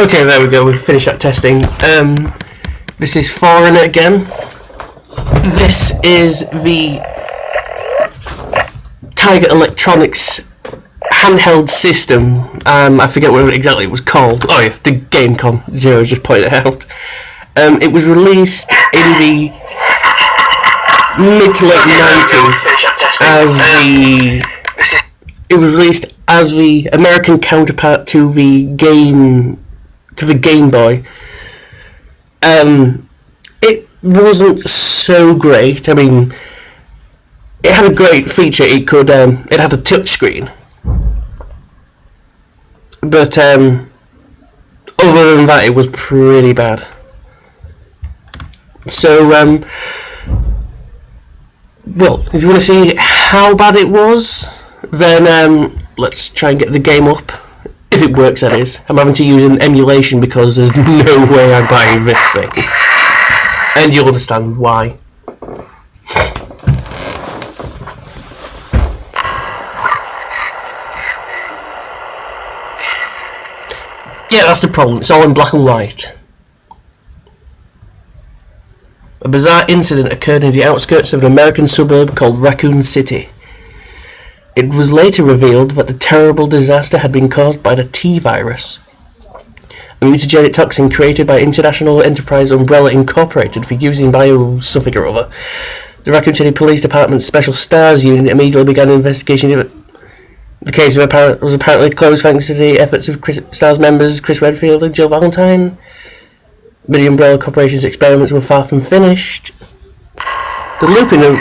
Okay, there we go, we've finished that testing. This is Foreigner again. This is the Tiger Electronics handheld system. I forget what exactly it was called. Oh yeah, the Gamecom. Zero just pointed it out. It was released in the mid to late 90s as it was released as the American counterpart to the Game Boy. It wasn't so great. I mean, it had a great feature. It had a touch screen, but other than that, it was pretty bad. So, well, if you want to see how bad it was, then let's try and get the game up. If it works, that is. I'm having to use an emulation because there's no way I'm buying this thing. And you'll understand why. Yeah, that's the problem. It's all in black and white. A bizarre incident occurred in the outskirts of an American suburb called Raccoon City. It was later revealed that the terrible disaster had been caused by the T-virus, a mutagenic toxin created by International Enterprise Umbrella Incorporated for using something or other. The Raccoon City Police Department's Special Stars Unit immediately began an investigation. The case was apparently closed thanks to the efforts of Stars members Chris Redfield and Jill Valentine. But the Umbrella Corporation's experiments were far from finished. The looping of...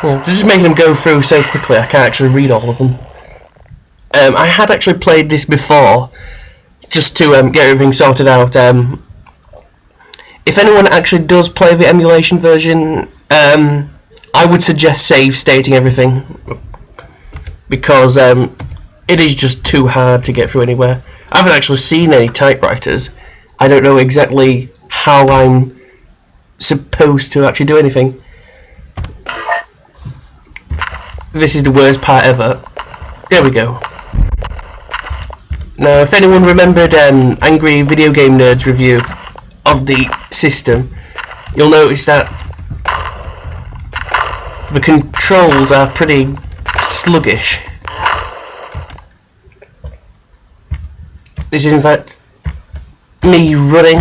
Well, just making them go through so quickly I can't actually read all of them. I had actually played this before, just to get everything sorted out. If anyone actually does play the emulation version, I would suggest save stating everything, because it is just too hard to get through anywhere. I haven't actually seen any typewriters. I don't know exactly how I'm supposed to actually do anything. This is the worst part ever. There we go. Now, if anyone remembered Angry Video Game Nerd's review of the system, you'll notice that the controls are pretty sluggish. This is in fact me running,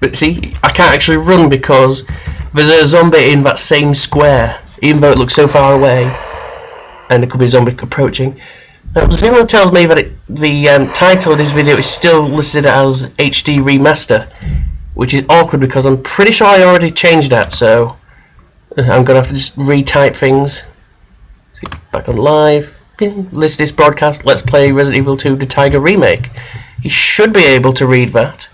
but see, I can't actually run because there's a zombie in that same square, even though it looks so far away, and there could be a zombie approaching. Now, Zero tells me that the title of this video is still listed as HD Remaster, which is awkward because I'm pretty sure I already changed that, so I'm gonna have to just retype things. See, back on live. List this broadcast. Let's play Resident Evil 2: The Tiger Remake. You should be able to read that.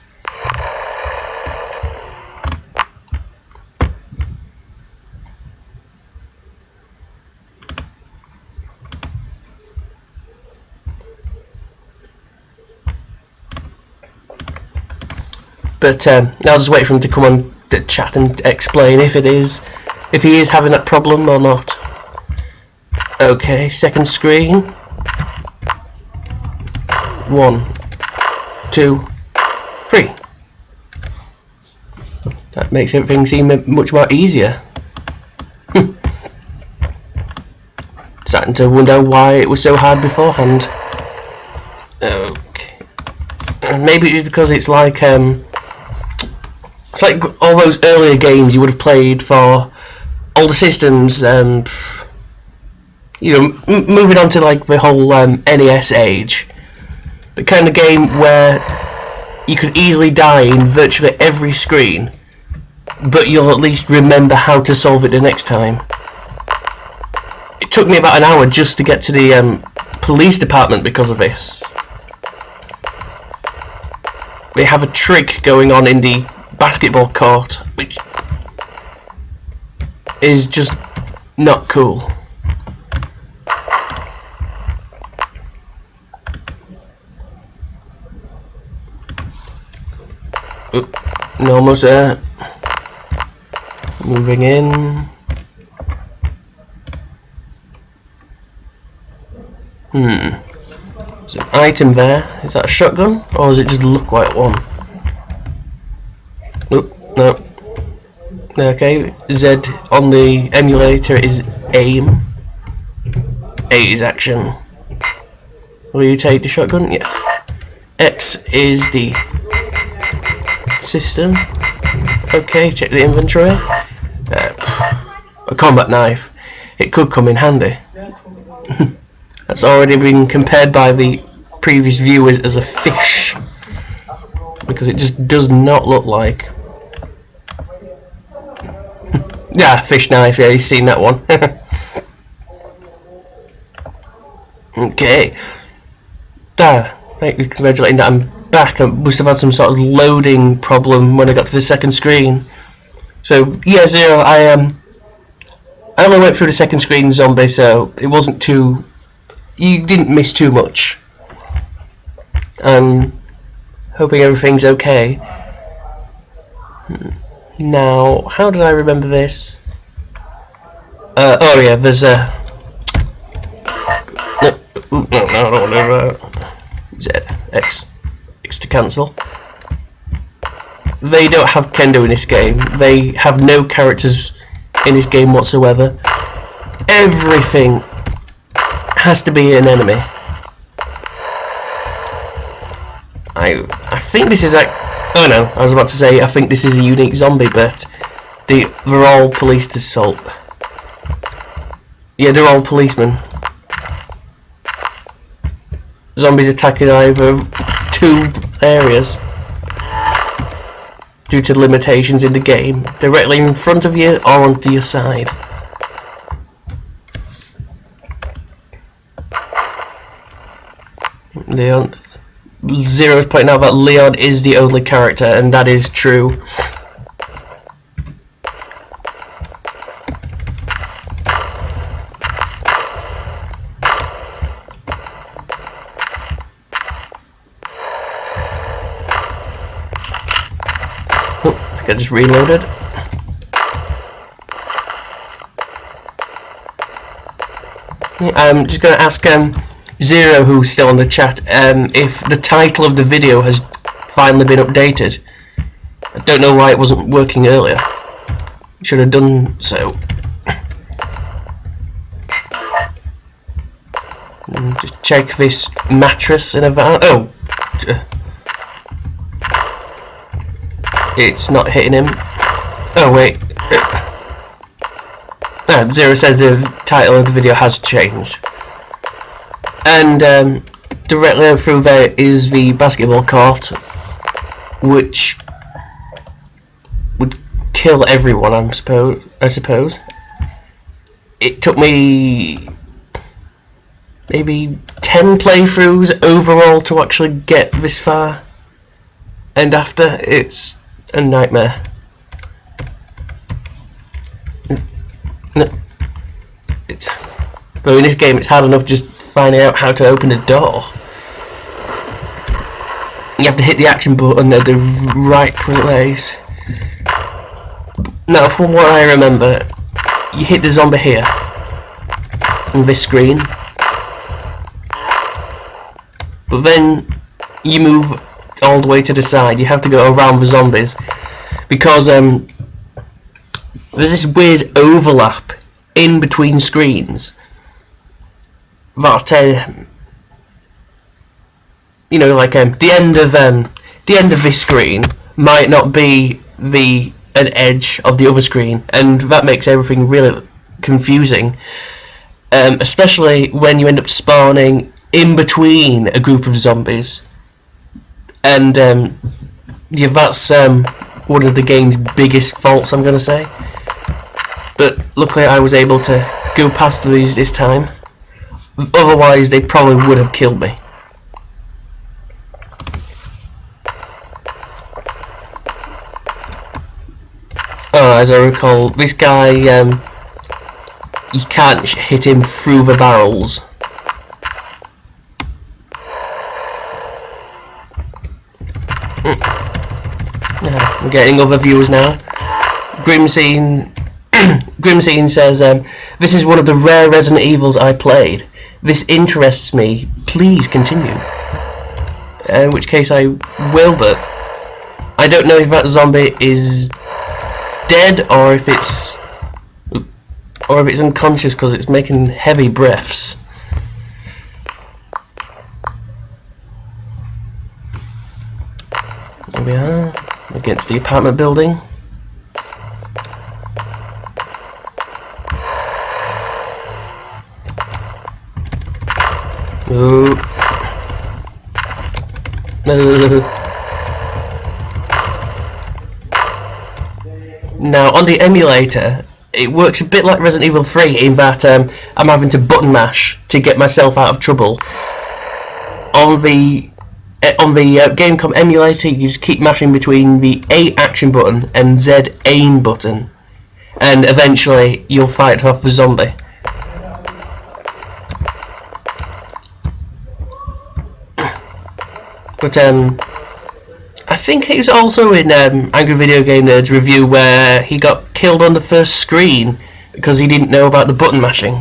But I'll just wait for him to come on the chat and explain if he is having that problem or not. Okay, second screen. 1, 2, 3. That makes everything seem much more easier. Starting to wonder why it was so hard beforehand. Okay. Maybe it's because it's like all those earlier games you would have played for older systems. You know, moving on to like the whole NES age, the kind of game where you could easily die in virtually every screen, but you'll at least remember how to solve it the next time. It took me about an hour just to get to the police department because of this. They have a trick going on in the basketball court, which is just not cool. No, almost there. Moving in. There's an item there. Is that a shotgun, or does it just look like one? Nope, no. Okay, Z on the emulator is aim. A is action. Will you take the shotgun? Yeah. X is the system. Okay, check the inventory. A combat knife. It could come in handy. That's already been compared by the previous viewers as a fish, because it just does not look like. Yeah, fish knife. Yeah, you've seen that one. Okay. Thank you, congratulating that I'm back. I must have had some sort of loading problem when I got to the second screen. So yeah, Zero, I only went through the second screen zombie, so it wasn't too. You didn't miss too much. Hoping everything's okay. Now, how did I remember this? Oh yeah, there's a. No, I don't want to. Z, X to cancel. They don't have kendo in this game. They have no characters in this game whatsoever. Everything has to be an enemy. I think this is like. Oh no, I was about to say I think this is a unique zombie, but they're all police assault. Yeah, they're all policemen. Zombies attacking either two areas due to limitations in the game, directly in front of you or onto your side. Leon. Zero is pointing out that Leon is the only character, and that is true. Oh, I think I just reloaded. I'm just going to ask Zero, who's still on the chat, if the title of the video has finally been updated. I don't know why it wasn't working earlier. Should have done so. Just check this mattress in a van. Oh! It's not hitting him. Oh wait. Zero says the title of the video has changed. And directly through there is the basketball court, which would kill everyone, I suppose. It took me maybe 10 playthroughs overall to actually get this far, and after it's a nightmare. But in this game it's hard enough just finding out how to open a door. You have to hit the action button at the right place. Now, from what I remember, you hit the zombie here on this screen, but then you move all the way to the side. You have to go around the zombies because there's this weird overlap in between screens. That you know, like the end of this screen might not be an edge of the other screen, and that makes everything really confusing. Especially when you end up spawning in between a group of zombies, and yeah, that's one of the game's biggest faults, I'm gonna say. But luckily, I was able to go past these this time. Otherwise, they probably would have killed me. Oh, as I recall, this guy, you can't hit him through the barrels. Yeah, I'm getting other viewers now. Grimscene says, this is one of the rare Resident Evils I played. This interests me please continue. In which case I will, but I don't know if that zombie is dead or if it's unconscious because it's making heavy breaths. There we are, against the apartment building. Ooh. Now on the emulator it works a bit like Resident Evil 3 in that I'm having to button mash to get myself out of trouble. On the Gamecom emulator you just keep mashing between the A action button and Z aim button and eventually you'll fight off the zombie. But I think it was also in Angry Video Game Nerd's review where he got killed on the first screen because he didn't know about the button mashing.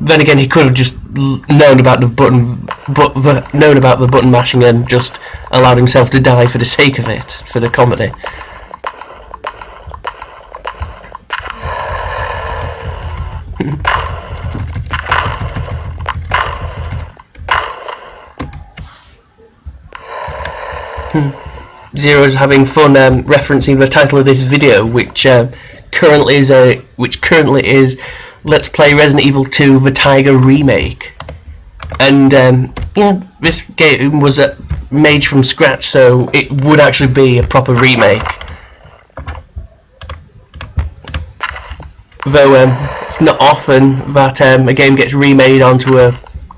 Then again, he could have just known about the button mashing and just allowed himself to die for the sake of it, for the comedy. Zero is having fun referencing the title of this video, which currently is Let's Play Resident Evil 2: The Tiger Remake. And this game was made from scratch, so it would actually be a proper remake. Though it's not often that a game gets remade onto a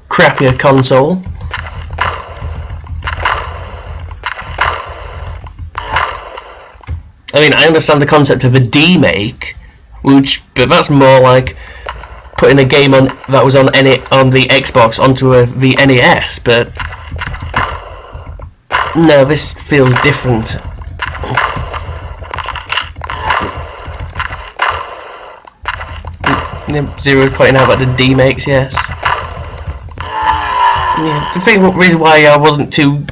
crappier console. I mean, I understand the concept of a demake, but that's more like putting a game on that was on the Xbox onto the NES. But no, this feels different. Zero pointing out about the demakes, yes. Yeah, the reason why I wasn't too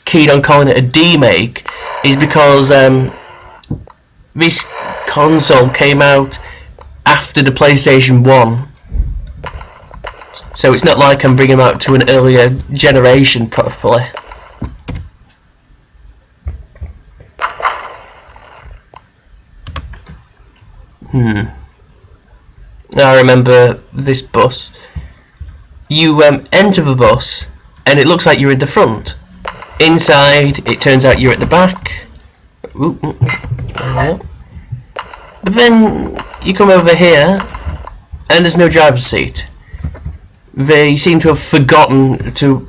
keen on calling it a demake is because this console came out after the PlayStation 1, so it's not like I'm bringing them out to an earlier generation properly. Now I remember this bus. You enter the bus and it looks like you're at the front. Inside it turns out you're at the back. But then you come over here and there's no driver's seat. They seem to have forgotten to